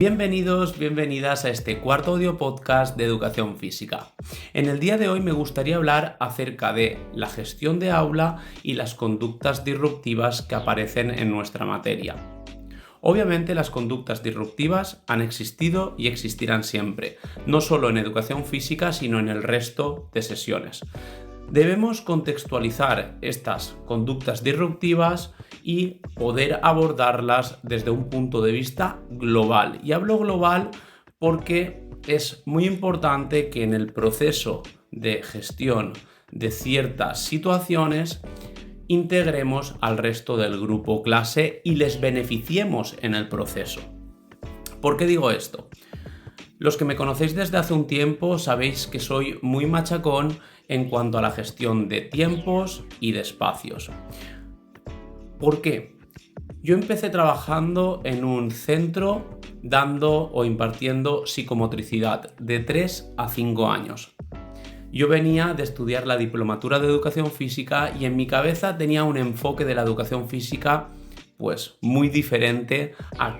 Bienvenidos, bienvenidas a este cuarto audio podcast de educación física. En el día de hoy me gustaría hablar acerca de la gestión de aula y las conductas disruptivas que aparecen en nuestra materia. Obviamente las conductas disruptivas han existido y existirán siempre, no solo en educación física, sino en el resto de sesiones. Debemos contextualizar estas conductas disruptivas y poder abordarlas desde un punto de vista global. Y hablo global porque es muy importante que en el proceso de gestión de ciertas situaciones integremos al resto del grupo clase y les beneficiemos en el proceso. ¿Por qué digo esto? Los que me conocéis desde hace un tiempo sabéis que soy muy machacón en cuanto a la gestión de tiempos y de espacios. ¿Por qué? Yo empecé trabajando en un centro dando o impartiendo psicomotricidad de 3 a 5 años. Yo venía de estudiar la diplomatura de educación física y en mi cabeza tenía un enfoque de la educación física pues muy diferente a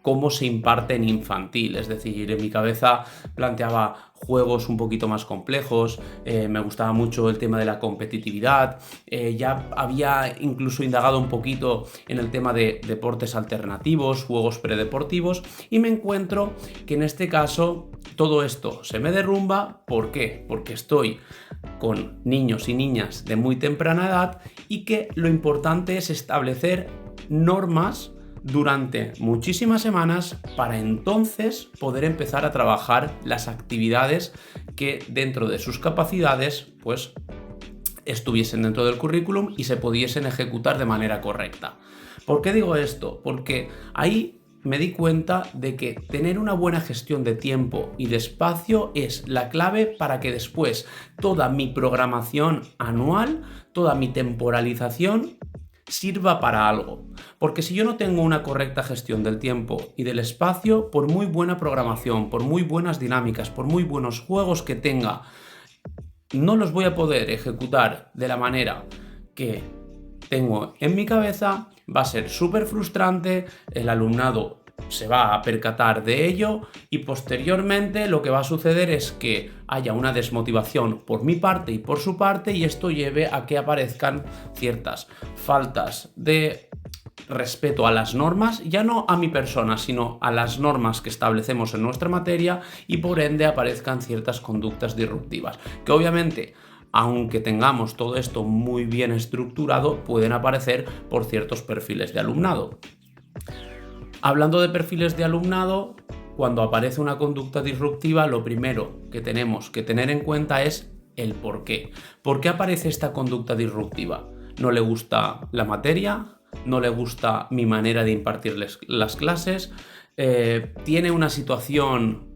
cómo se imparte en infantil. Es decir, en mi cabeza planteaba juegos un poquito más complejos, me gustaba mucho el tema de la competitividad, ya había incluso indagado un poquito en el tema de deportes alternativos, juegos predeportivos, y me encuentro que en este caso todo esto se me derrumba. ¿Por qué? Porque estoy con niños y niñas de muy temprana edad y que lo importante es establecer normas durante muchísimas semanas para entonces poder empezar a trabajar las actividades que dentro de sus capacidades pues estuviesen dentro del currículum y se pudiesen ejecutar de manera correcta. ¿Por qué digo esto? Porque ahí me di cuenta de que tener una buena gestión de tiempo y de espacio es la clave para que después toda mi programación anual, toda mi temporalización sirva para algo. Porque si yo no tengo una correcta gestión del tiempo y del espacio, por muy buena programación, por muy buenas dinámicas, por muy buenos juegos que tenga, no los voy a poder ejecutar de la manera que tengo en mi cabeza. Va a ser súper frustrante, el alumnado se va a percatar de ello y posteriormente lo que va a suceder es que haya una desmotivación por mi parte y por su parte, y esto lleve a que aparezcan ciertas faltas de respeto a las normas, ya no a mi persona, sino a las normas que establecemos en nuestra materia, y por ende aparezcan ciertas conductas disruptivas, que obviamente, aunque tengamos todo esto muy bien estructurado, pueden aparecer por ciertos perfiles de alumnado. Hablando de perfiles de alumnado, cuando aparece una conducta disruptiva, lo primero que tenemos que tener en cuenta es el por qué. ¿Por qué aparece esta conducta disruptiva? ¿No le gusta la materia? ¿No le gusta mi manera de impartirles las clases? ¿Tiene una situación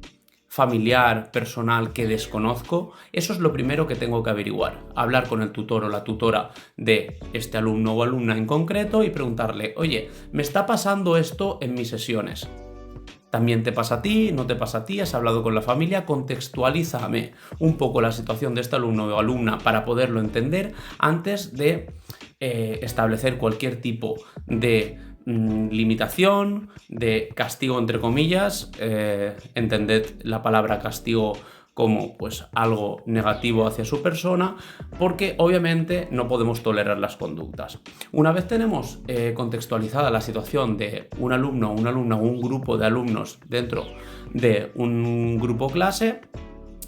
familiar, personal que desconozco? Eso es lo primero que tengo que averiguar. Hablar con el tutor o la tutora de este alumno o alumna en concreto y preguntarle: oye, me está pasando esto en mis sesiones. ¿También te pasa a ti? ¿No te pasa a ti? ¿Has hablado con la familia? Contextualízame un poco la situación de este alumno o alumna para poderlo entender antes de establecer cualquier tipo de limitación, de castigo entre comillas. Entended la palabra castigo como pues algo negativo hacia su persona, porque obviamente no podemos tolerar las conductas. Una vez tenemos contextualizada la situación de un alumno, una alumna o un grupo de alumnos dentro de un grupo clase,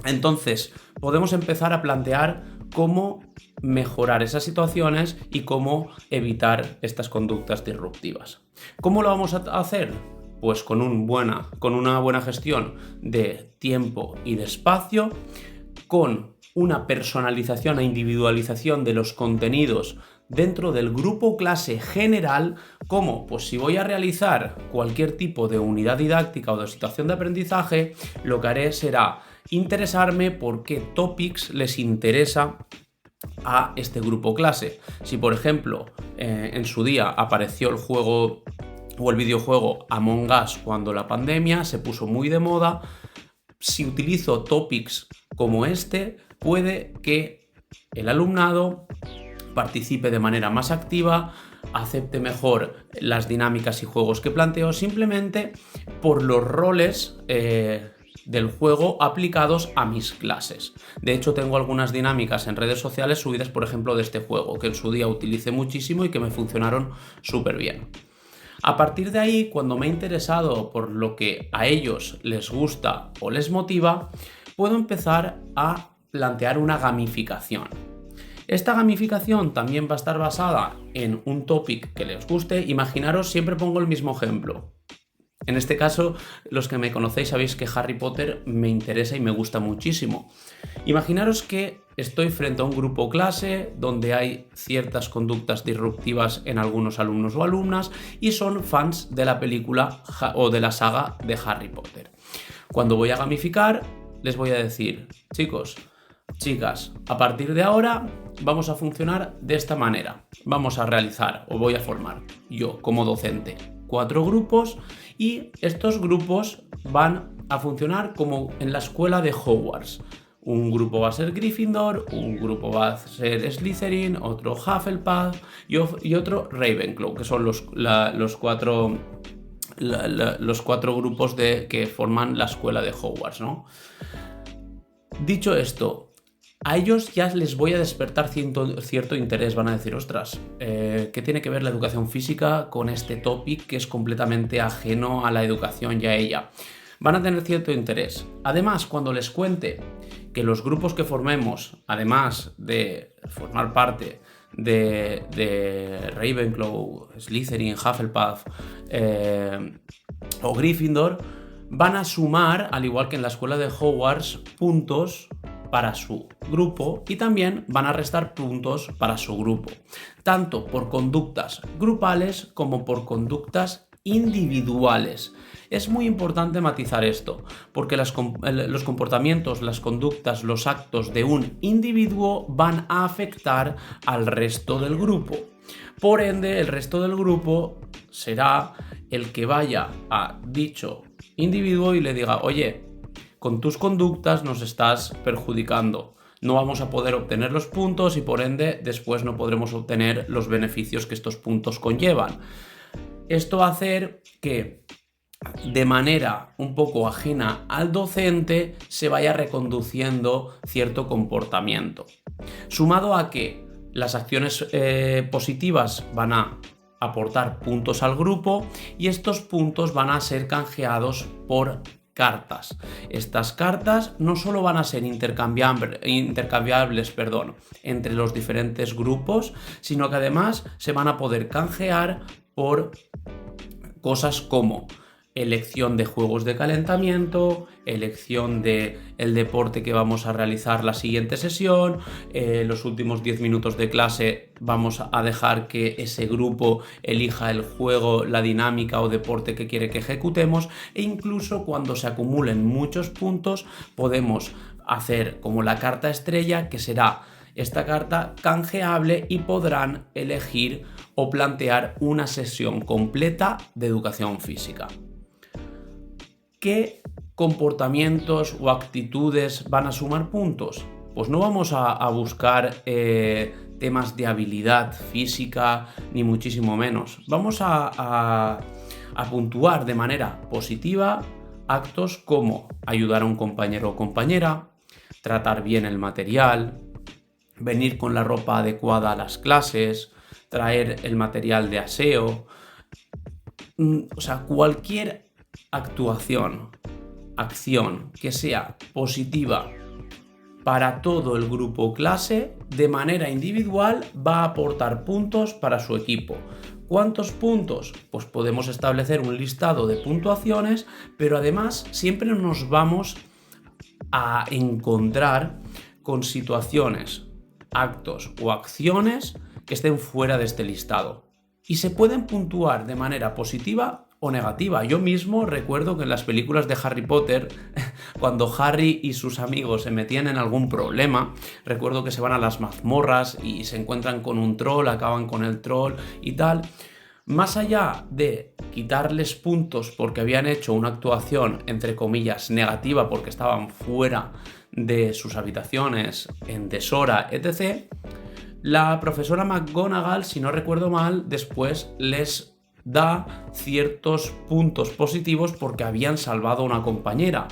entonces podemos empezar a plantear cómo mejorar esas situaciones y cómo evitar estas conductas disruptivas. ¿Cómo lo vamos a hacer? Pues con una buena gestión de tiempo y de espacio, con una personalización e individualización de los contenidos dentro del grupo clase general, como pues si voy a realizar cualquier tipo de unidad didáctica o de situación de aprendizaje, lo que haré será interesarme por qué topics les interesa a este grupo clase. Si por ejemplo en su día apareció el juego o el videojuego Among Us cuando la pandemia se puso muy de moda, si utilizo topics como este, puede que el alumnado participe de manera más activa, acepte mejor las dinámicas y juegos que planteo, simplemente por los roles del juego aplicados a mis clases. De hecho, tengo algunas dinámicas en redes sociales subidas, por ejemplo, de este juego, que en su día utilicé muchísimo y que me funcionaron súper bien. A partir de ahí, cuando me he interesado por lo que a ellos les gusta o les motiva, puedo empezar a plantear una gamificación. Esta gamificación también va a estar basada en un topic que les guste. Imaginaros, siempre pongo el mismo ejemplo. En este caso, los que me conocéis sabéis que Harry Potter me interesa y me gusta muchísimo. Imaginaros que estoy frente a un grupo clase donde hay ciertas conductas disruptivas en algunos alumnos o alumnas y son fans de la película o de la saga de Harry Potter. Cuando voy a gamificar, les voy a decir: chicos, chicas, a partir de ahora vamos a funcionar de esta manera. Vamos a realizar, o voy a formar yo como docente, 4 grupos, y estos grupos van a funcionar como en la escuela de Hogwarts. Un grupo va a ser Gryffindor, un grupo va a ser Slytherin, otro Hufflepuff y otro Ravenclaw, que son los 4 grupos que forman la escuela de Hogwarts, ¿no? Dicho esto, a ellos ya les voy a despertar cierto interés. Van a decir: ostras, ¿qué tiene que ver la educación física con este topic que es completamente ajeno a la educación y a ella? Van a tener cierto interés. Además, cuando les cuente que los grupos que formemos, además de formar parte de Ravenclaw, Slytherin, Hufflepuff o Gryffindor, van a sumar, al igual que en la escuela de Hogwarts, puntos para su grupo y también van a restar puntos para su grupo, tanto por conductas grupales como por conductas individuales. Es muy importante matizar esto, porque los comportamientos, las conductas, los actos de un individuo van a afectar al resto del grupo. Por ende, el resto del grupo será el que vaya a dicho individuo y le diga: oye, con tus conductas nos estás perjudicando. No vamos a poder obtener los puntos y por ende después no podremos obtener los beneficios que estos puntos conllevan. Esto va a hacer que de manera un poco ajena al docente se vaya reconduciendo cierto comportamiento. Sumado a que las acciones positivas van a aportar puntos al grupo y estos puntos van a ser canjeados por cartas. Estas cartas no solo van a ser intercambiables, entre los diferentes grupos, sino que además se van a poder canjear por cosas como elección de juegos de calentamiento, elección de el deporte que vamos a realizar la siguiente sesión, los últimos 10 minutos de clase vamos a dejar que ese grupo elija el juego, la dinámica o deporte que quiere que ejecutemos, e incluso cuando se acumulen muchos puntos podemos hacer como la carta estrella, que será esta carta canjeable y podrán elegir o plantear una sesión completa de educación física. ¿Qué comportamientos o actitudes van a sumar puntos? Pues no vamos a buscar temas de habilidad física, ni muchísimo menos. Vamos a puntuar de manera positiva actos como ayudar a un compañero o compañera, tratar bien el material, venir con la ropa adecuada a las clases, traer el material de aseo. O sea, cualquier acción que sea positiva para todo el grupo o clase, de manera individual va a aportar puntos para su equipo. ¿Cuántos puntos? Pues podemos establecer un listado de puntuaciones, pero además siempre nos vamos a encontrar con situaciones, actos o acciones que estén fuera de este listado y se pueden puntuar de manera positiva o negativa. Yo mismo recuerdo que en las películas de Harry Potter, cuando Harry y sus amigos se metían en algún problema, recuerdo que se van a las mazmorras y se encuentran con un troll, acaban con el troll y tal. Más allá de quitarles puntos porque habían hecho una actuación, entre comillas, negativa porque estaban fuera de sus habitaciones, en deshora, etc., La profesora McGonagall, si no recuerdo mal, después les da ciertos puntos positivos porque habían salvado a una compañera.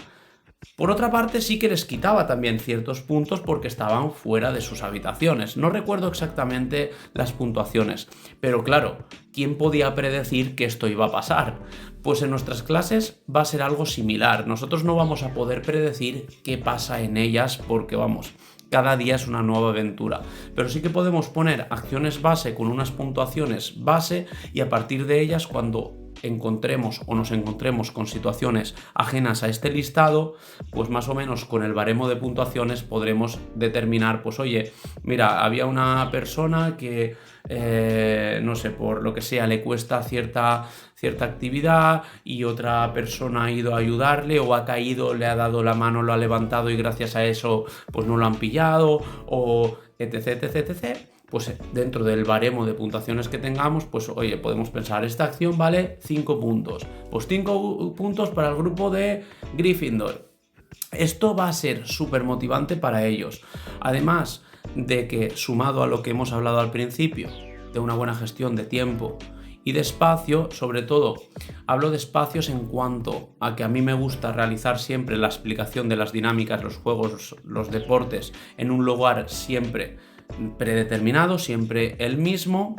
Por otra parte, sí que les quitaba también ciertos puntos porque estaban fuera de sus habitaciones. No recuerdo exactamente las puntuaciones, pero claro, ¿quién podía predecir que esto iba a pasar? Pues en nuestras clases va a ser algo similar. Nosotros no vamos a poder predecir qué pasa en ellas porque, vamos, cada día es una nueva aventura. Pero sí que podemos poner acciones base con unas puntuaciones base y a partir de ellas, cuando encontremos o nos encontremos con situaciones ajenas a este listado, pues más o menos con el baremo de puntuaciones podremos determinar, pues oye, mira, había una persona que no sé, por lo que sea le cuesta cierta actividad y otra persona ha ido a ayudarle o ha caído, le ha dado la mano, lo ha levantado y gracias a eso pues no lo han pillado o etc, etc, etc. Pues dentro del baremo de puntuaciones que tengamos, pues oye, podemos pensar, esta acción vale 5 puntos. Pues 5 puntos para el grupo de Gryffindor. Esto va a ser súper motivante para ellos. Además de que, sumado a lo que hemos hablado al principio, de una buena gestión de tiempo y de espacio, sobre todo, hablo de espacios en cuanto a que a mí me gusta realizar siempre la explicación de las dinámicas, los juegos, los deportes, en un lugar siempre predeterminado, siempre el mismo,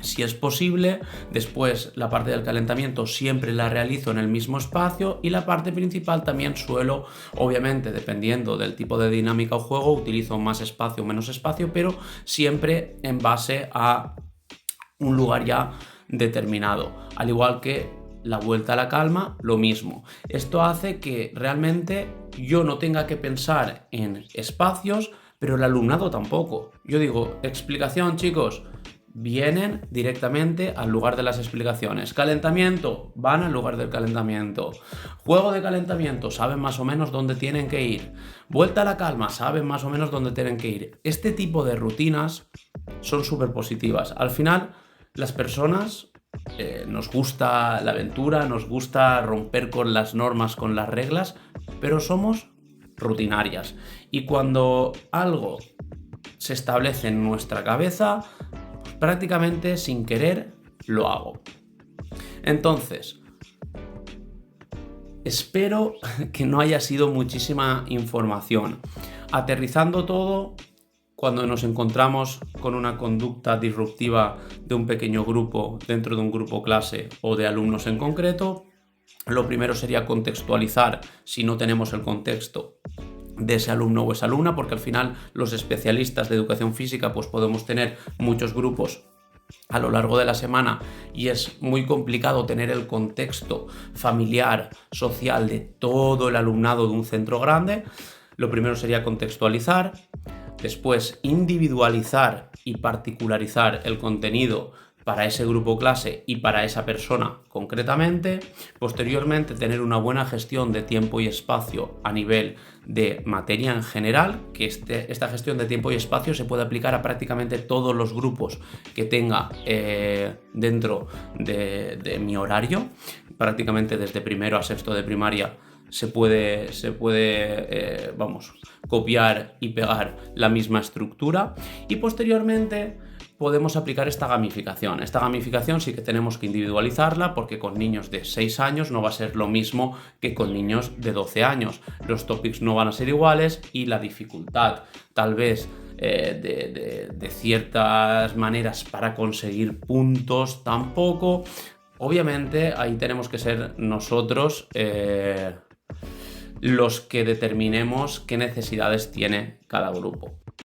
si es posible. Después la parte del calentamiento siempre la realizo en el mismo espacio y la parte principal también suelo, obviamente dependiendo del tipo de dinámica o juego, utilizo más espacio o menos espacio, pero siempre en base a un lugar ya determinado. Al igual que la vuelta a la calma, lo mismo. Esto hace que realmente yo no tenga que pensar en espacios, pero el alumnado tampoco. Yo digo, explicación, chicos, vienen directamente al lugar de las explicaciones. Calentamiento, van al lugar del calentamiento. Juego de calentamiento, saben más o menos dónde tienen que ir. Vuelta a la calma, saben más o menos dónde tienen que ir. Este tipo de rutinas son súper positivas. Al final, las personas nos gusta la aventura, nos gusta romper con las normas, con las reglas, pero somos rutinarias. Y cuando algo se establece en nuestra cabeza, pues prácticamente sin querer lo hago. Entonces, espero que no haya sido muchísima información. Aterrizando todo, cuando nos encontramos con una conducta disruptiva de un pequeño grupo dentro de un grupo clase o de alumnos en concreto, lo primero sería contextualizar si no tenemos el contexto de ese alumno o esa alumna, porque al final los especialistas de educación física pues podemos tener muchos grupos a lo largo de la semana y es muy complicado tener el contexto familiar, social de todo el alumnado de un centro grande. Lo primero sería contextualizar, después individualizar y particularizar el contenido para ese grupo clase y para esa persona concretamente. Posteriormente, tener una buena gestión de tiempo y espacio a nivel de materia en general, que esta gestión de tiempo y espacio se puede aplicar a prácticamente todos los grupos que tenga dentro de mi horario, prácticamente desde primero a sexto de primaria. Se puede copiar y pegar la misma estructura y posteriormente podemos aplicar esta gamificación. Esta gamificación sí que tenemos que individualizarla porque con niños de 6 años no va a ser lo mismo que con niños de 12 años. Los topics no van a ser iguales y la dificultad tal vez de ciertas maneras para conseguir puntos tampoco. Obviamente ahí tenemos que ser nosotros los que determinemos qué necesidades tiene cada grupo.